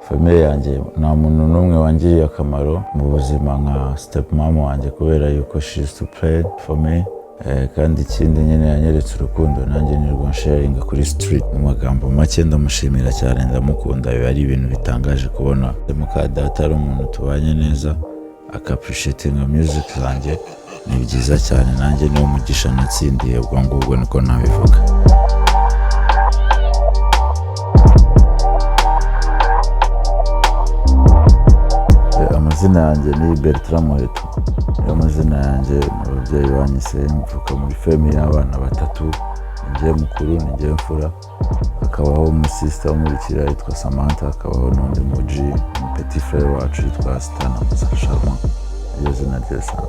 Famille yanjye nta muntu n'umwe wangiriye akamaro mu buzima nka step mama wanjye kubera yuko she used to play for me. Kandi ikindi nyine yanyeretse urukundo nanjye nirwo sharinga kuri street. Mu magambo make ndamushimira cyane, ndamukunda. Biba ari ibintu bitangaje kubona muka data ari umuntu tubanye neza akaappreciatinga music zanjye. Ni byiza cyane, nanjye niwo mugisha natsindiye. Ubwo ngubwo niko nabivuga. Amazina yanjye ni Bertrand Muheto. Amazina yanjye ababyeyi banyise mvuka muri famille y'abana batatu. Njye mukuru, njye mfura. Hakabaho umusista w'umurikira yitwa Samantha, hakabaho n'undi muji petit frère wacu yitwa Stana Musasharma. Iyo zina rye sana.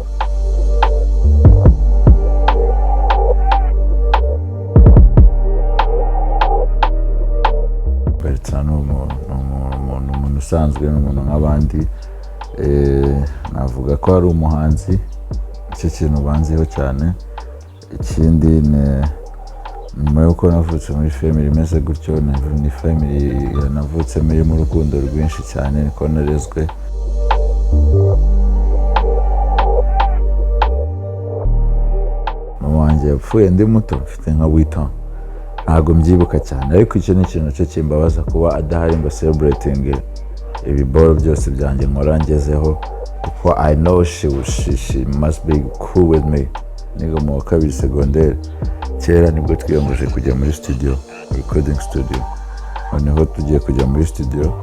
Bertrand ni umuntu usanzwe, n'umuntu nk'abandi. Navuga ko ari umuhanzi, icyo kintu banziho cyane. Ikindi nyuma yuko navutse muri family imeze gutyo, ni family navutsemo yo mu rukundo rwinshi cyane, niko narezwe. Mama wanjye yapfuye ndi muto, mfite nka 8 ans. Ntabwo mbyibuka cyane, ariko icyo ni ikintu cyo kimbabaza kuba adahari ngo celebrating ibiboro byose byanjye nkora ngezeho, kuko I know she must be cool with me. Niga mu wa kabiri secondaire, kera nibwo twiyemeje kujya muri studio, recording studio. Noneho tugiye kujya muri studio,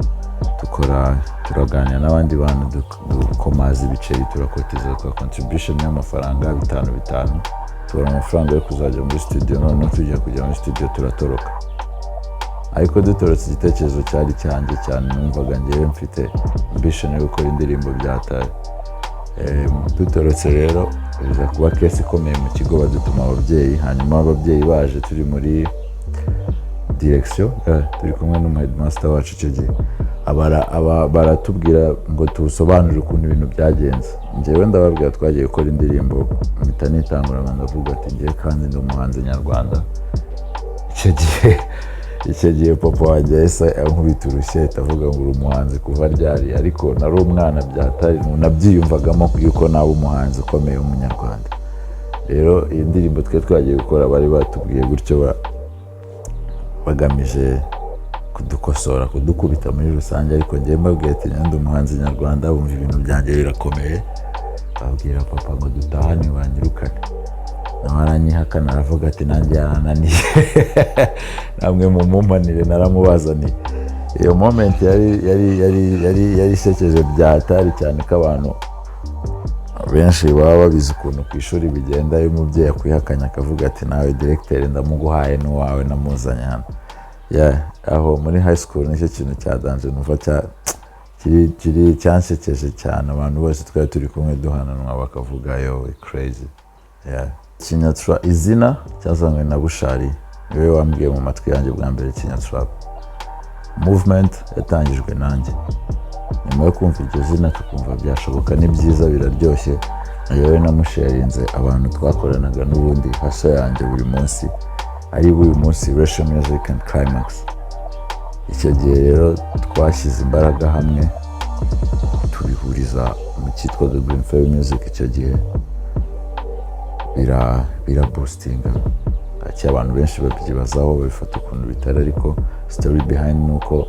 turaganira n'abandi bantu, dukomaza ibiceri, turakotiza kwa contribution y'amafaranga 5 tubona amafaranga yo kuzajya muri studio. Noneho tugiye kujya muri studio turatoroka. Ariko dutorotse igitekerezo cyari cyanjye cyane, numvaga ngewe mfite ambition yo gukora indirimbo byataye. Dutorotse rero biza kuba kesi ikomeye mu kigo, badutuma ababyeyi. Hanyuma ababyeyi baje, turi muri direction, turi kumwe n'umuheadmaster wacu icyo gihe. Baratubwira ngo tusobanure ukuntu ibintu byagenze. Njyewe ndababwira twagiye gukora indirimbo, mpita nitangura ndavuga ati ngiye kandi ndi umuhanzi nyarwanda. Icyo gihe papa wanjye yahise ankubita urushyi, avuga ngo uri umuhanzi kuva ryari. Ariko nari umwana byatari, nabyiyumvagamo yuko naba umuhanzi ukomeye w'umunyarwanda. Rero iyi ndirimbo twagiye gukora bari batubwiye gutyo, bagamije kudukosora, kudukubita muri rusange. Ariko njye mbabwiye ati ndi umuhanzi nyarwanda, bumva ibintu byanjye birakomeye. Babwira papa ngo dutahane banyirukane. Nawe aranyihakana, aravuga ati nanjye yarananiye. Namwe mumumpanire naramubazaniye. Iyo moment yari isekeje byatari cyane, ko abantu benshi baba babizi ukuntu ku ishuri bigenda. Iyo umubyeyi akwihakanya akavuga ati nawe directeur ndamuguhaye n'uwawe namuzanye hano. Aho muri high school nicyo kintu cyadanje numva cyansekeje cyane. Abantu bose twari turi kumwe duhananwa bakavuga yo crazy. Kinyatrap, izina cyazanywe na Bushari, niwe wambwiye mu matwi yanjye bwa mbere Kinyatrap. Movement yatangijwe nanjye. Nyuma yo kumva iryo zina tukumva byashoboka, ni byiza, biraryoshye. Nayowe namusharinze abantu twakoranaga n'ubundi haso yanjye buri munsi, ari buri munsi Ratio Music and Climax. Icyo gihe rero twashyize imbaraga hamwe, tubihuriza mu cyitwa The Green Fairy Music. Icyo gihe boostinga. Abantu benshi babyibazaho, babifata ukuntu bitari, ariko story behind nuko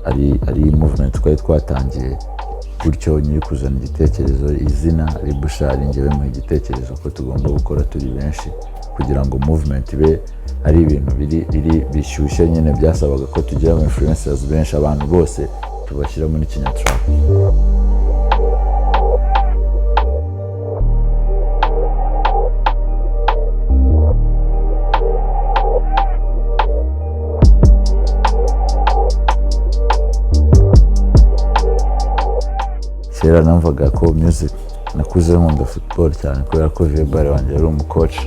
ari movement twari twatangiye gutyo. Nyiri kuzana igitekerezo, izina ari Bushari, njyewe mu igitekerezo ko tugomba gukora turi benshi kugira ngo movement ibe ari ibintu bishyushye. Nyine byasabaga ko tugira influencers benshi, abantu bose tubashyira muri Kinyatrap. Kera namvaga ko music, nakuze nkunda football cyane kubera ko Vebare wanjye yari umucoach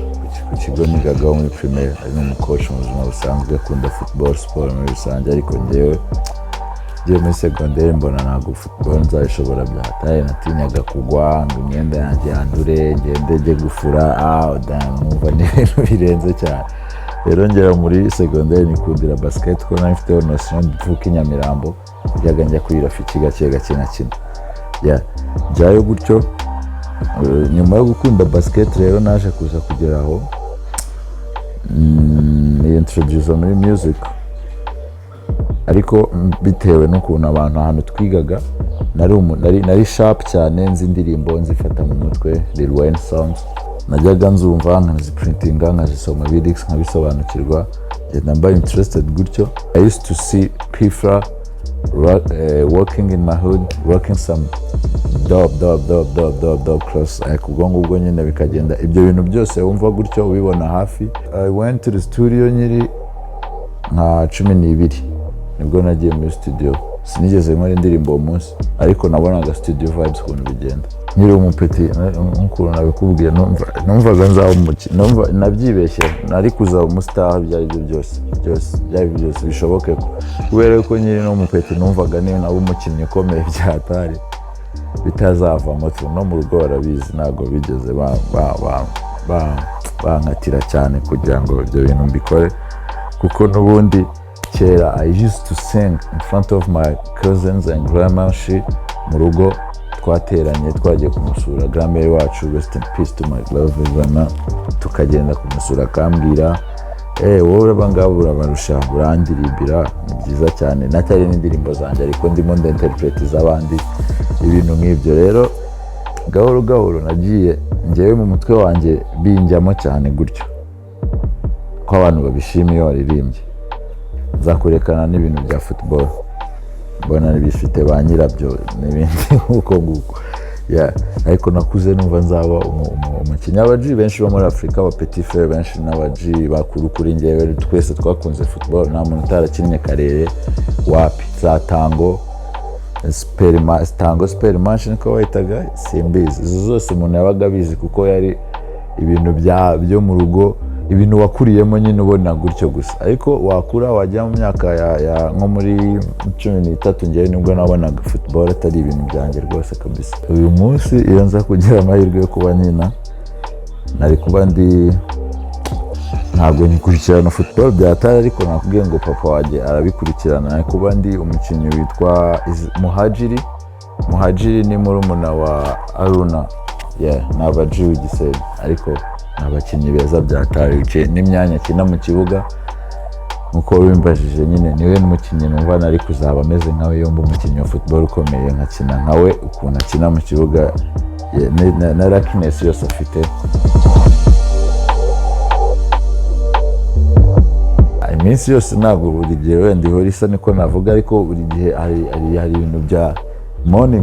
ku kigo nigagaho muri primaire. Ari umucoach mu buzima busanzwe, akunda football, sport muri rusange. Ariko njyewe muri secondaire mbona ntabwo football nzayishobora byataye. Natinyaga kugwa ngo imyenda yanjye yandure, ngende njye gufura. Numva ni ibintu birenze cyane. rero ngera muri secondaire nikundira basket ko nari mfiteho notion mvuka i Nyamirambo kujyaga njya kuri Rafiki gake nkakina njyayo gutyo. Nyuma yo gukunda basket rero naje kuza kugeraho ni introduce muri music, ariko bitewe n'ukuntu ahantu twigaga nari sharp cyane, nzi indirimbo nzifata mu mutwe, Lil Wayne songs najyaga nzumva nkaziprintinga nkazisoma lyrics nkabisobanukirwa, ngenda mba interested gutyo. I used to see P-Fla working in my hood, working some dope close, ubwo ngubwo nyine bikagenda ibyo bintu byose wumva gutyo ubibona hafi. I went to the studio nyiri nka 12 nibwo nagiye muri studio. Sinigeze nkora indirimbo uwo munsi, ariko nabonaga studio vibes ukuntu bigenda. Nkiri umupeti nk'ukuntu nabikubwiye numvaga nzaba umukino, nabyibeshye nari kuzaba umustar byari byose bishoboke ko, kubera ko nyiri n'umupeti numvaga niyo naba umukinnyi ukomeye byatari bitazavamo. No mu rugo barabizi ntabwo bigeze bankatira cyane kugira ngo ibyo bintu mbikore, kuko n'ubundi kera I used to sing in front of my cousins and grandma mu rugo. Twateranye twagiye kumusura grandmère wacu, rest in peace to my lovely grandma, tukagenda kumusura akambwira wowe abangabo urabarusha urandirimbira, ni byiza cyane. Nacyari n'indirimbo zanjye ariko ndimo ndinterprete z'abandi, ibintu nk'ibyo. Rero gahoro gahoro nagiye njyewe mu mutwe wanjye binjyamo cyane gutyo ko abantu babishimiye iyo waririmbye. Nzakurekana n'ibintu bya football, mbona bifite ba nyirabyo n'ibindi nk'uko ariko nakuze numva nzaba umukinnyi. Abaji benshi bo muri Afurika, aba petit frère benshi n'abaji bakuru kuri njyewe, twese twakunze football, nta muntu utarakinnye karere wapi. Za tango Supermatch niko wahitaga, simbizi. Izo zose umuntu yabaga abizi kuko yari ibintu byo mu rugo, ibintu wakuriyemo nyine ubona gutyo gusa. Ariko wakura wajya mu myaka nko muri 13 ngewe nibwo nabonaga football atari ibintu byanjye rwose kabisa. Uyu munsi iyo nza kugira amahirwe yo kuba nyina, nari kuba ntabwo nyikurikirana football byatari, ariko nakubwiye ngo papa wanjye arabikurikirana. Nari kuba ndi umukinnyi witwa Muhajiri ni murumuna wa Aruna, n'abaji w'igisenge, ariko abakinnyi beza byatari n'imyanya akina mu kibuga. Nkuko bimbajije nyine niwe n'umukinnyi numva nari kuzaba ameze nkawe, yomba umukinnyi wa football ukomeye nkakina nkawe ukuntu akina mu kibuga, na luckiness yose afite. Iminsi yose ntabwo buri gihe wenda ihora isa niko navuga, ariko buri gihe hari ibintu bya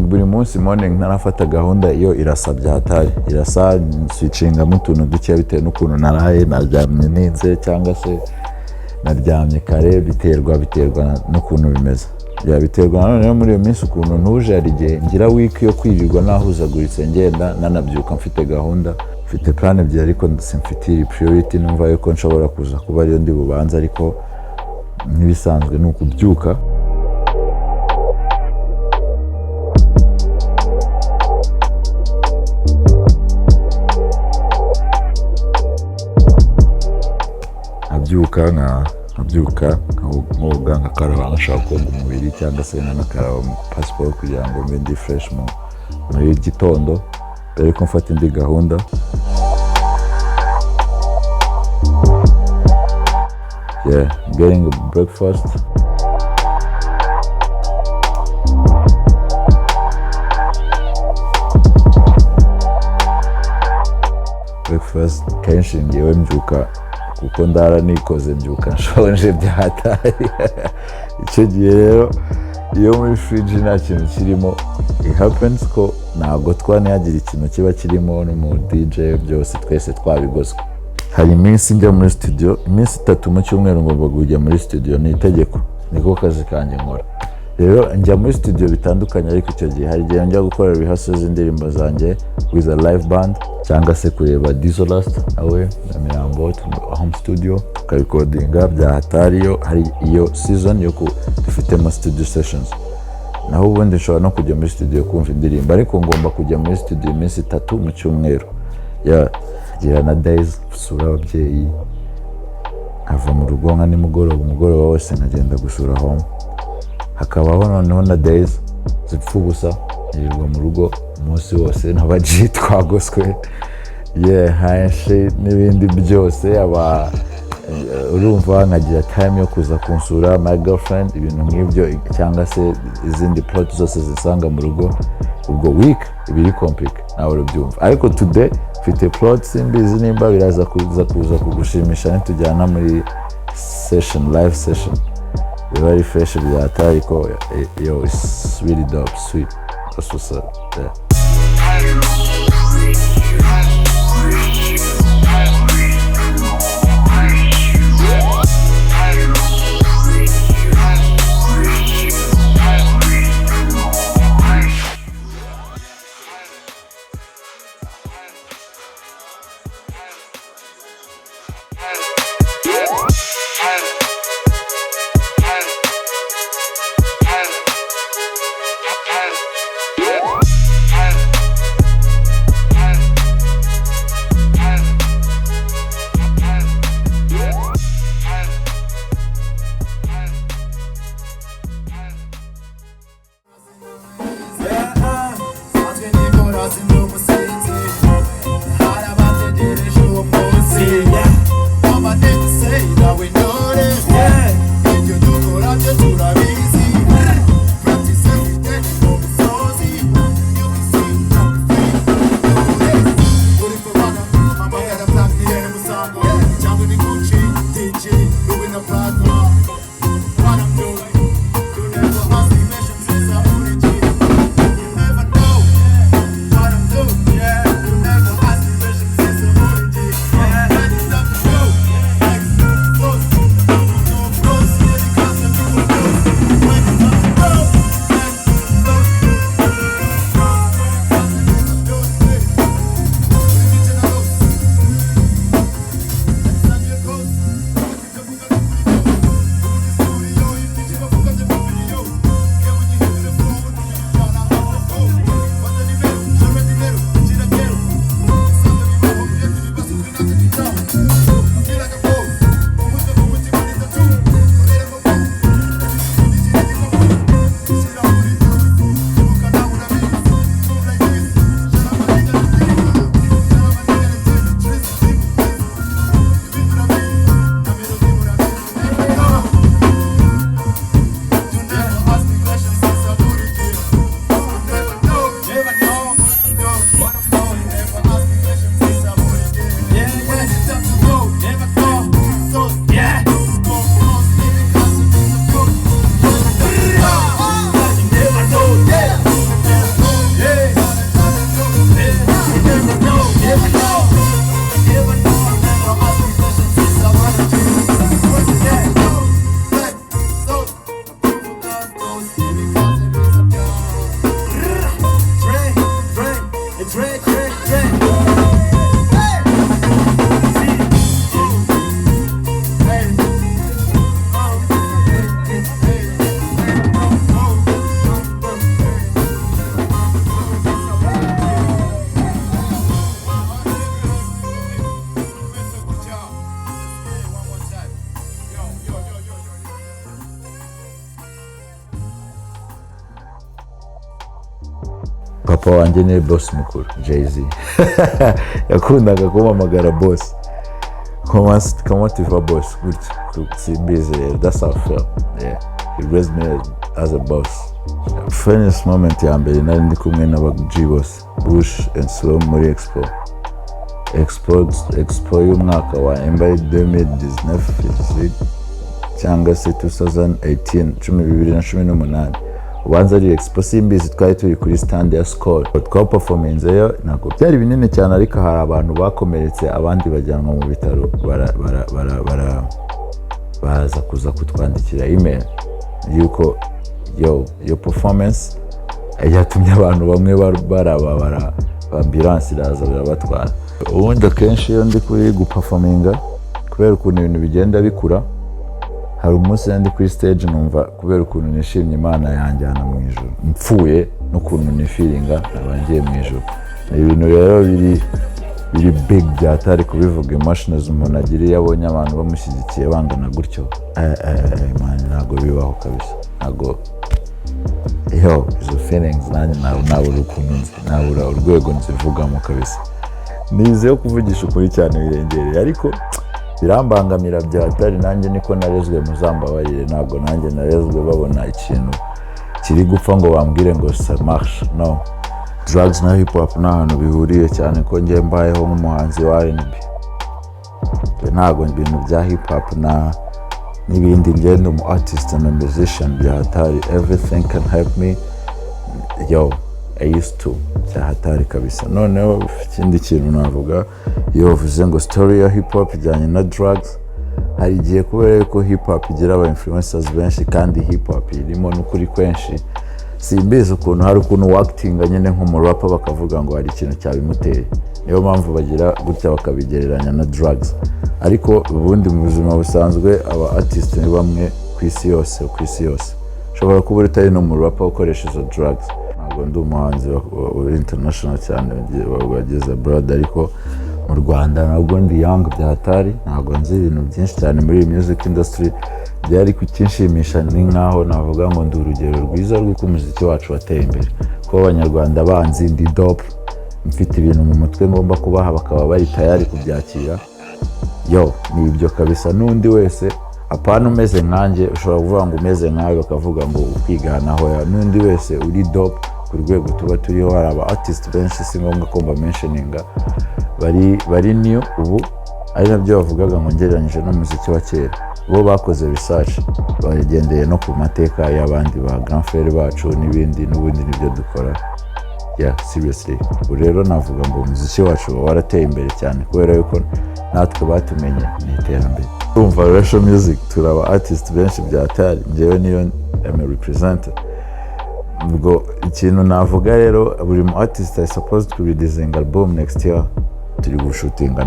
buri munsi morning ntarafata gahunda, iyo irasa byatari, irasa switchingamo utuntu duke bitewe n'ukuntu naraye, naryamye ninze cyangwa se naryamye kare, biterwa n'ukuntu bimeze. Biterwa nanone muri iyo minsi ukuntu ntuje. Hari igihe ngira week yo kwirirwa nahuzaguritse ngenda nanabyuka mfite gahunda, mfite plan ebyiri, ariko simfitira priority, numva yuko nshobora kuza kuba ariyo ndi bubanza, ariko ntibisanzwe ni ukubyuka. nkabyuka nkoga ngakaraba, nkashaka koga umubiri cyangwa se nkanakaraba passport kugira ngo mbe ndi fresh muri gitondo, mbere ko mfata indi gahunda. Getting a breakfast. Kenshi ngewe mbyuka kuko ndara nikoze, mbyuka nshonje byatari. Icyo gihe rero iyo muri fridge nta kintu kirimo, it happens ko ntabwo twanihagira ikintu kiba kirimo, no mu DJ byose twese twabigozwe. Hari iminsi njya muri studio, iminsi 3 mu cyumweru ngomba kujya muri studio, ni itegeko, niko kazi kanjye nkora. Rero njya muri studio bitandukanye, ariko icyo gihe hari igihe njya gukora rehearsals z'indirimbo zanjye with a live band, cyangwa se kureba Disolast nawe Nyamirambo home studio tukarecordinga byahatariyo. Hari iyo season yo dufitemo studio sessions, naho ubundi nshobora no kujya muri studio kumva indirimbo, ariko ngomba kujya muri studio iminsi 3 mu cyumweru. Gira na days sura ababyeyi, ava mu rugo nka umugoroba wose nkagenda gusura home. Hakabaho noneho na days zipfa ubusa yirirwa mu rugo umunsi wose n'abaji twagoswe hanshi n'ibindi byose urumva nkagira time yo kuza kunsura my girlfriend ibintu nk'ibyo cyangwa se izindi plot zose zisanga mu rugo. Ubwo week ibiri complique nawe urubyumva, ariko today mfite plot simbizi nimba biraza kuza kugushimisha nitujyana muri live session biba ari fresh byata, ariko it's really dope, sweet. That's what's up. Yeah. Papa wanjye ni boss mukuru Jay-Z yakundaga kumpamagara boss, comment tu vas boss, simbizi. That's how I felt. Yeah, he raised me as a boss. Funniest moment ya mbere nari ndi kumwe n'aba-G bose Bush and Slow muri Expo y'umwaka wa Embari 2019 cyangwa se 2018 ubanza ari Expo simbizi. Twari turi kuri stand ya Skol twaperforminzeyo, ntabwo byari binini cyane, ariko hari abantu bakomeretse abandi bajyanwa mu bitaro. Baraza kuza kutwandikira email yuko yo performance yatumye abantu bamwe baraba ambulance iraza barabatwara. Ubundi akenshi iyo ndi kuri guperforminga kubera ukuntu ibintu bigenda bikura, hari umunsi ndi kuri stage numva kubera ukuntu nishimye Imana yanjyana mu ijuru, mpfuye n'ukuntu ni feelinga nabangiye mu ijuru. Ibintu rero biri big byatari kubivuga emotions umuntu agira iyo abonye abantu bamushyigikiye bangana gutyo man ntago bibaho kabisa ntago izo feelings nanjye nabura ukuntu nabura urwego nzivugamo kabisa nize yo kuvugisha ukuri cyane birengereye ariko birambangamira byatari nanjye niko narezwe muzambabarire ntabwo nanjye narezwe babona ikintu kiri gupfa ngo bambwire ngo ça marche no drugs na hip hop n'ahantu bihuriye cyane ko ngiye mbayeho nk'umuhanzi wa R&B ntabwo ibintu bya hip hop n'ibindi ngende umu artist and musician byahatari everything can help me I used to byahatari kabisa noneho ikindi kintu navuga iyo uvuze ngo story ya hip hop ijyanye na drugs hari igihe kubera yuko hip hop igira aba influencers benshi kandi hip hop irimo n'ukuri kwenshi simbizi ukuntu hari ukuntu actinga nyine nk'umurapa bakavuga ngo hari ikintu cyabimuteye niyo mpamvu bagira gutya bakabigereranya na drugs ariko ubundi mu buzima busanzwe aba artist ni bamwe ku isi yose ushobora kuba utari n'umurapa ukoresha izo drugs ntabwo ndi umuhanzi international cyane bageze abroad ariko mu Rwanda nabwo ndi young byatari ntabwo nzi ibintu byinshi cyane muri music industry byari kukinshimisha ni nkaho navuga ngo ndi urugero rwiza rw'uko umuziki wacu wateye imbere ko abanyarwanda banzi ndi dope mfite ibintu mu mutwe ngomba kubaha bakaba bari tayari kubyakira ni ibyo kabisa n'undi wese apana umeze nkanjye ushobora kuvuga ngo umeze nkawe bakavuga ngo ukwiganaho n'undi wese uri dope ku rwego tuba turiho hari aba artist benshi si ngombwa ko mba mentioninga bari new ubu ari nabyo bavugaga ngo ngereranyije n'umuziki wa kera bo bakoze research bagendeye no ku mateka y'abandi ba grand frère bacu n'ibindi n'ubundi nibyo dukora seriously ubu rero navuga ngo umuziki wacu warateye imbere cyane kubera yuko natwe batumenye n'iterambere urumva Rasho Music turaba artist benshi byatari njyewe niyo I'm representer ubwo ikintu navuga rero buri mu artist I supposed to releasing album next year turi gushutinga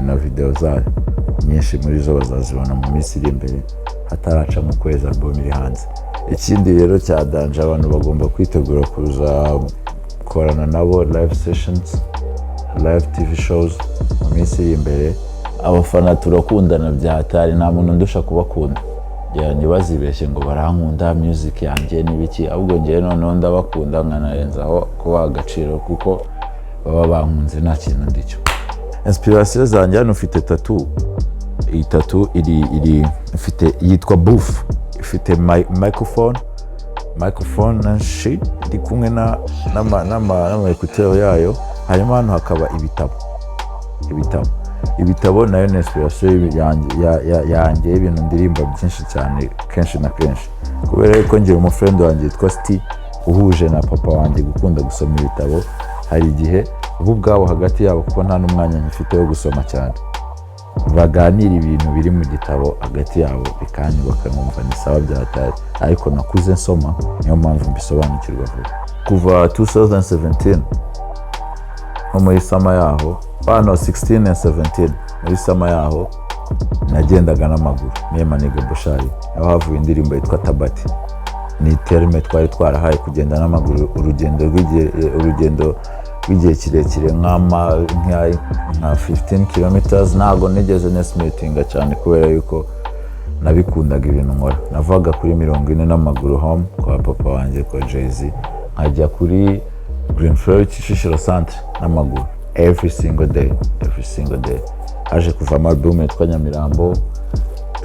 na video zayo nyinshi muri zo bazazibona mu minsi iri imbere hataraca mu kwezi album iri hanze ikindi rero cya danje abantu bagomba kwitegura kuza korana nabo live sessions live TV shows mu minsi iri imbere abafana turakundana byatari nta muntu ndusha kubakunda ntibazibeshye ngo barankunda music yanjye n'ibiki ahubwo ngiye noneho ndabakunda nkanarenzaho kuba agaciro kuko baba bankunze nta kintu ndicyo inspiration zanjye hano ufite iyi tattoo iri ifite yitwa Booth ifite microphone na shit ndi kumwe n'ama écouteurs yayo hanyuma hano hakaba ibitabo nayo ni inspiration yanjye y'ibintu ndirimba byinshi cyane kenshi na kenshi kubera yuko ngira umufriend wanjye yitwa Sti uhuje na papa wanjye gukunda gusoma ibitabo hari igihe ubu ubwabo hagati yabo kuko nta n'umwanya nyifite wo gusoma cyane baganira ibintu biri mu gitabo hagati yabo bikanyubaka nkumva ni sawa byatari ariko nakuze nsoma niyo mpamvu mbisobanukirwa vuba kuva 2017 nko muri sama yaho 16 and 17 muri sama yaho nagendaga n'amaguru niyo Maniga Boshari aho havuye indirimbo yitwa Tabati ni terme twari twarahaye kugenda n'amaguru urugendo rw'igihe kirekire nka 15 kilometers ntago nigeze nesmetinga cyane kubera yuko nabikundaga ibintu nkora navaga kuri 40 n'amaguru home kwa papa wanjye kwa Jay-Z nkajya kuri Greenfield Kicukiro Centre n'amaguru every single day haje kuva album yitwa Nyamirambo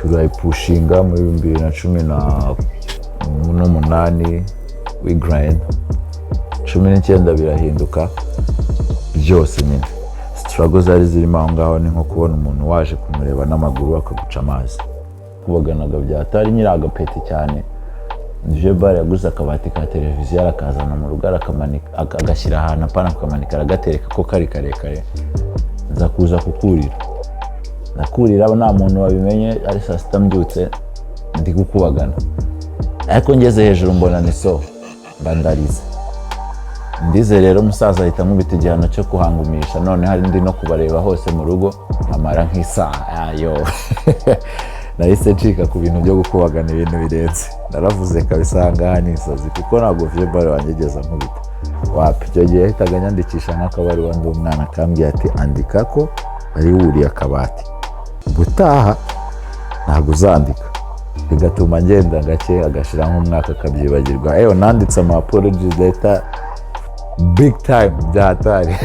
turayipushinga muri 2018 we grind 19 birahinduka byose nyine struggle zari zirimo aho ngaho ni nko kubona umuntu waje kumureba n'amaguru akaguca amazi kubaganaga byatari nyira agapeti cyane DJ Bar yaguze akabati ka televiziyo arakazana mu rugo akamanika agashyira ahantu apana akamanika aragatereka ko kari karekare nza kuza nakurira nta muntu wabimenye ari saa sita mbyutse ndi gukubagana ariko ngeze hejuru mbona ni so bandarize ndize rero umusaza ahita nkubita igihano cyo kuhangumisha none hari ndi no kubareba hose mu rugo amara nk'isaha nahise ncika ku bintu byo gukubagana ibintu birenze naravuze kabisa ngaha ni insazi kuko ntabwo Vieux Bar wangegeza nkubita wapi icyo gihe yahitaga nyandikisha nk'akabaruwa ndi umwana akambwira ati andika ko ari wuriye akabati gutaha ntabwo uzandika, bigatuma ngenda gake agashira nk'umwaka akabyibagirwa. Nanditse ama apology letter big time byatari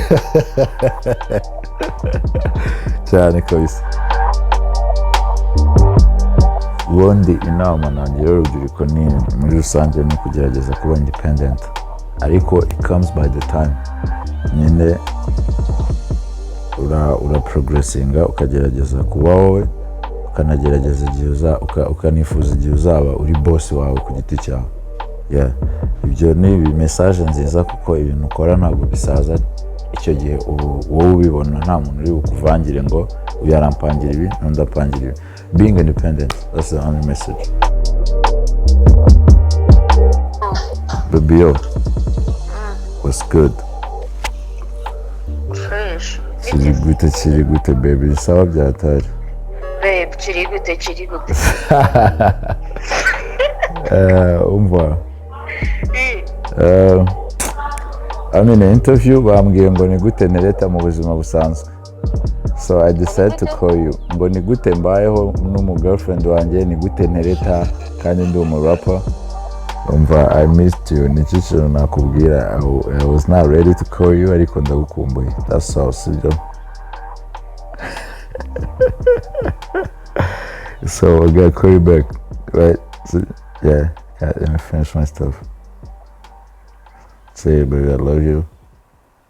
cyane kabisa. Ubundi inama nangira urubyiruko ni muri rusange ni kugerageza kuba independent, ariko it comes by the time. Nyine ura progressinga ukagerageza kuba wowe, ukanagerageza igihe ukanifuza igihe uzaba uri boss wawe ku giti cyawe. Ibyo ni message nziza kuko ibintu ukora ntabwo bisaza icyo gihe wowe ubibona, nta muntu uri bukuvangire ngo uyu arampangira ibi n'undi apangira ibi. Being independent, that's the only message. Baby yo, what's good? Fresh. Chiri gute baby, sawa byatari? Babe, chiri gute. Umva. Interview bambwiye ngo ni gute nereta mu buzima busanzwe. So I decided to call you. Ngo ni gute mbayeho n'umu girlfriend wanjye, ni gute nereta kandi ndi umu rapper. Umva, I missed you. Ni kintu nakubwira. I was not ready to call you ariko ndagukumbuye. That's all, sibyo? So I gotta call you back, right? So, yeah, let me finish my stuff. Say, baby, I love you.